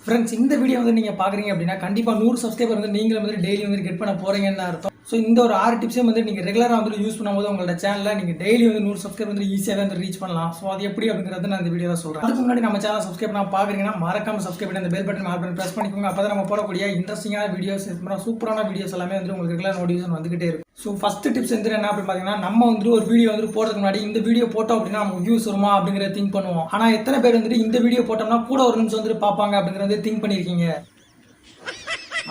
Friends, இந்த video வந்து நீங்கள் பார்க்குறீங்க அப்படின்னா கண்டிப்பாக 100 சப்ஸ்கிரைபர் வந்து நீங்களும் வந்து டெய்லி வந்து கெட் பண்ண போகிறீங்கன்னு அர்த்தம். ஸோ இந்த ஒரு 6 டிப்ஸையும் வந்து நீங்கள் ரெகுலராக வந்து யூஸ் பண்ணும்போது உங்களோட சேனலில் நீங்கள் டெய்லி வந்து 100 சப்ஸ்கிரைபர் வந்து ஈஸியாக வந்து ரீச் பண்ணலாம். ஸோ அது எப்படி அப்படிங்கிறது நான் இந்த வீடியோவில் சொல்கிறேன். அதுக்கு முன்னாடி நம்ம சேனல் சப்ஸ்கிரைப் பண்ண பார்க்குறீங்கன்னா மறக்காம சப்ஸ்கிரைப் பண்ணி அந்த பெல் பட்டன் ஆல் பண்ணி ப்ரெஸ் பண்ணிக்கோங்க. அப்போ தான் நம்ம போடக்கூடிய இன்ட்ரெஸ்டிங்கான வீடியோஸ், சூப்பரான வீடியோஸ் எல்லாமே வந்து உங்களுக்கு ரெகுலர் நோட்டிஃபிகேஷன் வந்துகிட்டே இருக்கும். ஸோ ஃபஸ்ட்டு டிப்ஸ் வந்து என்ன அப்படின்னு பார்த்தீங்கன்னா, நம்ம வந்து ஒரு வீடியோ வந்து போடுறதுக்கு முன்னாடி இந்த வீடியோ போட்டோம் அப்படின்னா நமக்கு வியூஸ் வருமா அப்படிங்கிறத திங்க் பண்ணுவோம். ஆனால் எத்தனை பேர் வந்துட்டு இந்த வீடியோ போட்டோம்னா கூட ஒரு நிமிஷம் வந்துட்டு பார்ப்பாங்க அப்படிங்கிறத திங்க் பண்ணியிருக்கீங்க?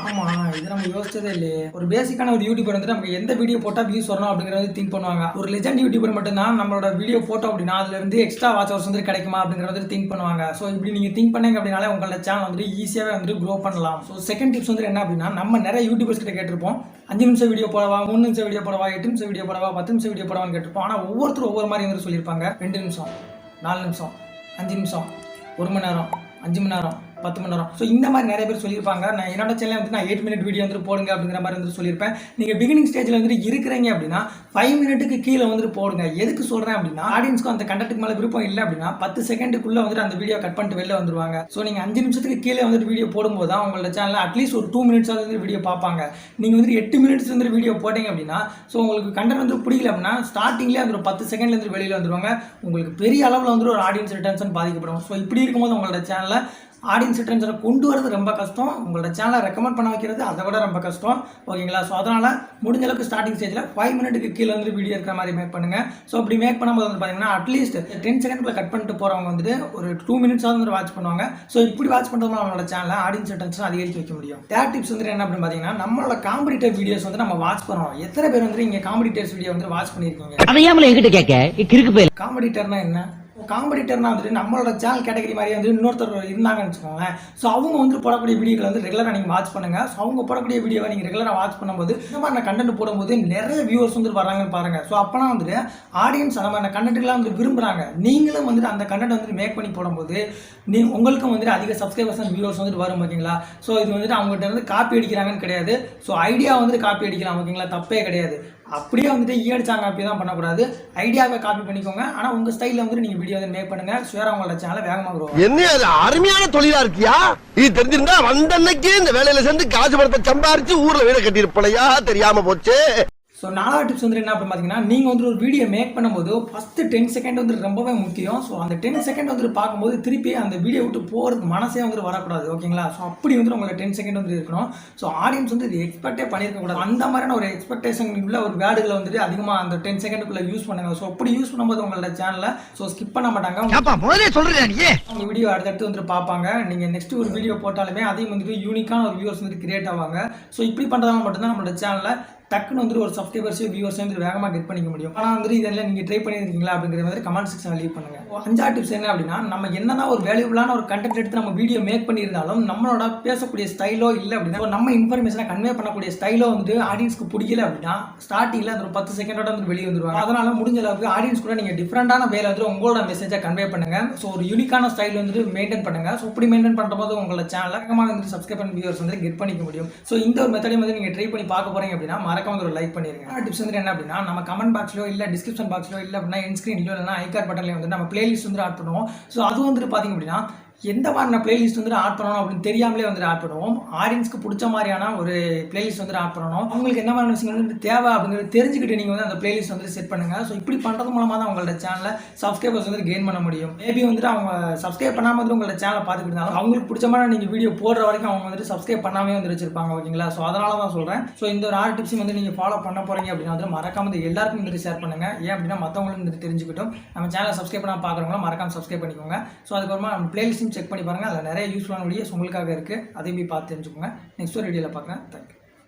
ஆமா, இது நம்ம யோசிச்சதே இல்லையே. ஒரு பேசிக்கான ஒரு யூடியூபர் வந்துட்டு நமக்கு எந்த வீடியோ போட்டா வியூஸ் வரணும் அப்படிங்கறது திங்க் பண்ணுவாங்க. ஒரு லெஜெண்ட் யூடியூபர் மட்டும் தான் நம்மளோட வீடியோ போட்டோம் அப்படின்னா அதுல இருந்து எக்ஸ்ட்ரா வாட்ச் ஹவர்ஸ் வந்து கிடைக்குமா அப்படிங்கறது திங்க் பண்ணுவாங்க. ஸோ இப்படி நீங்க திங்க் பண்ணீங்க அப்படின்னாலே உங்களோட சேனல் வந்து ஈஸியாவே வந்து க்ரோ பண்ணலாம். ஸோ செகண்ட் டிப்ஸ் வந்து என்ன அப்படின்னா, நம்ம நிறைய யூடியூபர்ஸ் கிட்ட கேட்டிருப்போம் 5 நிமிஷம் வீடியோ போடவா, 3 நிமிஷம் வீடியோ போடவா, 8 நிமிஷம் வீடியோ போடவா, 10 நிமிஷம் வீடியோ போடவான்னு கேட்டிருப்போம். ஆனா ஒவ்வொருத்தரும் ஒவ்வொரு மாதிரி வந்து சொல்லியிருப்பாங்க. 2 நிமிஷம், 4 நிமிஷம், 5 நிமிஷம், 1 மணி நேரம், 5 மணி நேரம், 10 மணி நேரம். ஸோ இந்த மாதிரி நிறைய பேர் சொல்லியிருப்பாங்க. நான் என்னோட சேனல் வந்து நான் 8 மினிட் வீடியோ வந்து போடுங்க அப்படிங்கிற மாதிரி வந்து சொல்லியிருப்பேன். நீங்கள் பிகினிங் ஸ்டேஜில் வந்து இருக்கிறீங்க அப்படின்னா 5 மினிட்டுக்கு கீழே வந்து போடுங்க. எதுக்கு சொல்கிறேன் அப்படின்னா, ஆடியன்ஸ்க்கு அந்த கண்டென்ட்டுக்கு மேலே விருப்பம் இல்லை அப்படின்னா 10 செகண்டுக்குள்ளே வந்துட்டு அந்த வீடியோ கட் பண்ணிட்டு வெளில வந்துருவாங்க. ஸோ நீங்கள் 5 நிமிஷத்துக்கு கீழே வந்துட்டு வீடியோ போடும்போது தான் உங்களோட சேனலில் அட்லீஸ்ட் ஒரு 2 மினிட்ஸ் வந்து வீடியோ பார்ப்பாங்க. நீங்கள் வந்து 8 மினிட்ஸ் வந்து வீடியோ போட்டீங்க அப்படின்னா, ஸோ உங்களுக்கு கண்டென்ட் வந்து பிடிக்கல அப்படின்னா ஸ்டார்டிங்லேயே அந்த ஒரு 10 செகண்ட்லேருந்து வெளியில் வந்துருவாங்க. உங்களுக்கு பெரிய அளவில் வந்து ஒரு ஆடியன்ஸ் ரிட்டன்ஷன் பாதிக்கப்படும். ஸோ இப்படி இருக்கும்போது உங்களோட சேனலில் ஆடியன்ஸ் ரிட்டர்ன்ஸை கொண்டு வரது ரொம்ப கஷ்டம். உங்களோட சேனலை ரெக்கமெண்ட் பண்ண வைக்கிறது அதை விட ரொம்ப கஷ்டம். ஓகேங்களா? ஸோ அதனால் முடிஞ்ச அளவுக்கு ஸ்டார்டிங் ஸ்டேஜில் 5 மினிட்டுக்கு கீழே வந்து வீடியோ இருக்கிற மாதிரி மேக் பண்ணுங்கள். ஸோ அப்படி மேக் பண்ணும்போது வந்து பார்த்தீங்கன்னா அட்லீஸ்ட் 10 செகண்ட்ல கட் பண்ணிட்டு போகிறவங்க வந்துட்டு ஒரு 2 மினிட்ஸாக வந்து வாட்ச் பண்ணுவாங்க. ஸோ இப்படி வாட்ச் பண்ணுறதுனால நம்மளோட சேனலில் ஆடியன்ஸ் ரிட்டர்ன்ஸ் அதிகரிக்க வைக்க முடியும். தேர்ட் டிப்ஸ் வந்து என்ன அப்படின்னு பார்த்தீங்கன்னா, நம்மளோட காம்படிட்டர் வீடியோஸ் வந்து நம்ம வாட்ச் பண்ணுறோம். எத்தனை பேர் வந்து இங்கே காம்படிட்டர்ஸ் வீடியோ வந்து வாட்ச் பண்ணியிருக்கீங்க? காம்படிட்டர்னா என்ன? காம்படிட்டர்னா வந்துட்டு நம்மளோட சேனல் கேட்டகரி மாதிரி வந்து இன்னொருத்தர் இருந்தாங்கன்னு வச்சுக்கோங்களேன். ஸோ அவங்க வந்து போடக்கூடிய வீடியோக்களை வந்து ரெகுலராக நீங்கள் வாட்ச் பண்ணுங்கள். ஸோ அவங்க போடக்கூடிய வீடியோவை நீங்கள் ரெகுலராக வாட்ச் பண்ணும்போது இந்த மாதிரி கண்டென்ட் போடும்போது நிறைய வியூவர்ஸ் வந்து வராங்கன்னு பாருங்கள். ஸோ அப்போனா வந்துட்டு ஆடியன்ஸ் அந்த மாதிரி கண்டென்ட்லாம் வந்து விரும்புகிறாங்க. நீங்களும் வந்துட்டு அந்த கண்டென்ட் வந்துட்டு மேக் பண்ணி போடும்போது உங்களுக்கும் வந்துட்டு அதிக சப்ஸ்கிரைபர்ஸ் அண்ட் வியூவர்ஸ் வந்துட்டு வரும். ஓகேங்களா? ஸோ இது வந்துட்டு அவங்ககிட்ட இருந்து காப்பி அடிக்கிறாங்கன்னு கிடையாது. ஸோ ஐடியா வந்துட்டு காப்பி அடிக்கலாம். ஓகேங்களா? தப்பே கிடையாது. அப்படியே வந்துட்டு ஈயடிச்சாங்க அப்படி தான் பண்ணக்கூடாது. ஐடியாவை காப்பி பண்ணிக்கோங்க. ஆனால் உங்கள் ஸ்டைலில் வந்துட்டு நீங்கள் வீடியோ வந்து மேக் பண்ணுங்க. ஷேர் அவங்களோட சேனலை வேகமாக வரும். என்ன அது அருமையான தொழிலா இருக்கியா? இது தெரிஞ்சிருந்தா வந்தன்னைக்கு இந்த வேலையில சேர்ந்து காசு பணத்தை சம்பாரிச்சு ஊர்ல வீட கட்டியிருப்பலையா? தெரியாம போச்சு. ஸோ 4வது டிப்ஸ் வந்து என்ன அப்படின்னு பார்த்தீங்கன்னா, நீங்கள் வந்து ஒரு வீடியோ மேக் பண்ணும்போது ஃபஸ்ட்டு 10 செகண்ட் வந்து ரொம்பவே முக்கியம். ஸோ அந்த 10 செகண்ட் வந்து பார்க்கும்போது திருப்பி அந்த வீடியோ விட்டு போகிறதுக்கு மனசே வந்து வரக்கூடாது. ஓகேங்களா? ஸோ அப்படி வந்து உங்களை 10 செகண்ட் வந்து இருக்கணும். ஸோ ஆடியன்ஸ் வந்து இது எக்ஸ்பெக்டே பண்ணியிருக்கக்கூடாது. அந்த மாதிரியான ஒரு எக்ஸ்பெக்டேஷன் உள்ள ஒரு வேர்டுகளை வந்துட்டு அதிகமாக அந்த 10 செகண்டுக்குள்ளே யூஸ் பண்ணுங்க. ஸோ அப்படி யூஸ் பண்ணும்போது உங்களோட சேனலில் ஸோ ஸ்கிப் பண்ண மாட்டாங்க. உங்கள் வீடியோ அடுத்தடுத்து வந்துட்டு பார்ப்பாங்க. நீங்கள் நெக்ஸ்ட் ஒரு வீடியோ போட்டாலுமே அதையும் வந்துட்டு யூனிக்கான ஒரு வியூவர்ஸ் வந்து கிரியேட் ஆவாங்க. ஸோ இப்படி பண்ணுறதால மட்டும்தான் நம்மளோட சேனலில் டக்குன்னு வந்துட்டு ஒரு சப்ஸ்கிரைபர்ஸையும் வியூவர்ஸையும் வந்து வேகமாக கெட் பண்ணிக்க முடியும். ஆனால் வந்துட்டு இதெல்லாம் நீங்கள் ட்ரை பண்ணியிருக்கீங்களா அப்படிங்கிற மாதிரி கமெண்ட் செக்ஷனில் லீவ் பண்ணுங்கள். 5வது டிப்ஸ் என்ன அப்படின்னா, நம்ம என்னதான் ஒரு வேல்யூபிளான ஒரு கண்டென்ட் எடுத்து நம்ம வீடியோ மேக் பண்ணியிருந்தாலும் நம்மளோட பேசக்கூடிய ஸ்டைலோ இல்லை அப்படின்னா நம்ம இன்ஃபர்மேஷனை கன்வே பண்ணக்கூடிய ஸ்டைலோ வந்துட்டு ஆடியன்ஸ்க்கு பிடிக்கல அப்படின்னா ஸ்டார்டிங்கில் அந்த ஒரு 10 செகண்டோட வந்து வெளியே வந்துருவாங்க. அதனால முடிஞ்ச அளவுக்கு ஆடியன்ஸ் கூட நீங்கள் டிஃப்ரெண்டான வேலை வந்துட்டு உங்களோட மெசேஜை கன்வே பண்ணுங்க. ஸோ ஒரு யூனிக்கான ஸ்டைல் வந்துட்டு மெயின்டைன் பண்ணுங்க. ஸோ இப்படி மெயின்டைன் பண்ணும்போது உங்களோட சேனலில் வேகமாக வந்துட்டு சப்ஸ்கிரைப் பண்ணி வியூவர்ஸ் வந்து கெட் பண்ணிக்க முடியும். ஸோ இந்த ஒரு மெத்தடையும் வந்து நீங்கள் ட்ரை பண்ணி பார்க்க போறீங்க அப்படின்னா மறக்காம ஒரு லைக் பண்ணிருங்க. டிப்ஸ் வந்து என்ன அப்படின்னா, நம்ம கமெண்ட் பாக்ஸ்லயோ இல்ல டிஸ்கிரிப்ஷன் பாக்ஸ்லயோ இல்ல அப்படின்னா என் ஸ்கிரீன்லயோ இல்லைன்னா ஐகார்ட் பட்டன்லயோ வந்து நம்ம பிளேலிஸ்ட் வந்து ஆட் பண்ணுவோம். ஸோ அது வந்துட்டு பாத்தீங்க அப்படின்னா எந்த மாதிரி பிளேலிஸ்ட் வந்து ஆட் பண்ணணும் அப்படின்னு தெரியாமலே வந்து ஆட் பண்ணுவோம். ஆடியன்ஸ்க்கு பிடிச்ச மாதிரியான ஒரு பிளேலிஸ்ட் வந்து ஆட் பண்ணணும். அவங்களுக்கு என்ன மாதிரி விஷயங்கள் வந்து தேவை அப்படிங்கிறது தெரிஞ்சுக்கிட்டு நீங்கள் வந்து அந்த பிளேலிஸ்ட் வந்து செட் பண்ணுங்க. ஸோ இப்படி பண்ணுறது மூலமாக தான் உங்களோட சேனலை சப்ஸ்கிரைபர்ஸ் வந்து கெயின் பண்ண முடியும். மேபி வந்துட்டு அவங்க சப்ஸ்கிரைப் பண்ணாமல் வந்து உங்களோட சேனலை பார்த்துக்கிட்டு இருந்தாலும் அவங்களுக்கு பிடிச்ச மாதிரி நீங்கள் வீடியோ போடுற வரைக்கும் அவங்க வந்துட்டு சப்ஸ்கிரைப் பண்ணாமே வந்து வச்சிருப்பாங்க. ஓகேங்களா? ஸோ அதனால தான் சொல்கிறேன். ஸோ இந்த ஒரு 6 டிப்ஸும் வந்து நீங்கள் ஃபாலோ பண்ண போறீங்க அப்படின்னா வந்து மறக்காம வந்து எல்லாருக்கும் வந்துட்டு ஷேர் பண்ணுங்க. ஏன் அப்படின்னா மற்றவங்களும் வந்துட்டு தெரிஞ்சுக்கிட்டும். நம்ம சேனலை சப்ஸ்கிரைப் பண்ணால் பார்க்குறவங்களும் மறக்காம சப்ஸ்கிரைப் பண்ணிக்கோங்க. ஸோ அதுக்கப்புறமா நம்ம பிளேலிஸ்ட்டும் செக் பண்ணி பாருங்கள். அதில் நிறைய யூஸ்ஃபுல்லான வீடியோஸ் உங்களுக்காக இருக்குது. அதையும் போய் பார்த்து தெரிஞ்சுக்கோங்க. நெக்ஸ்ட் ஒரு வீடியோவில் பார்க்குறேன். தேங்க்யூ.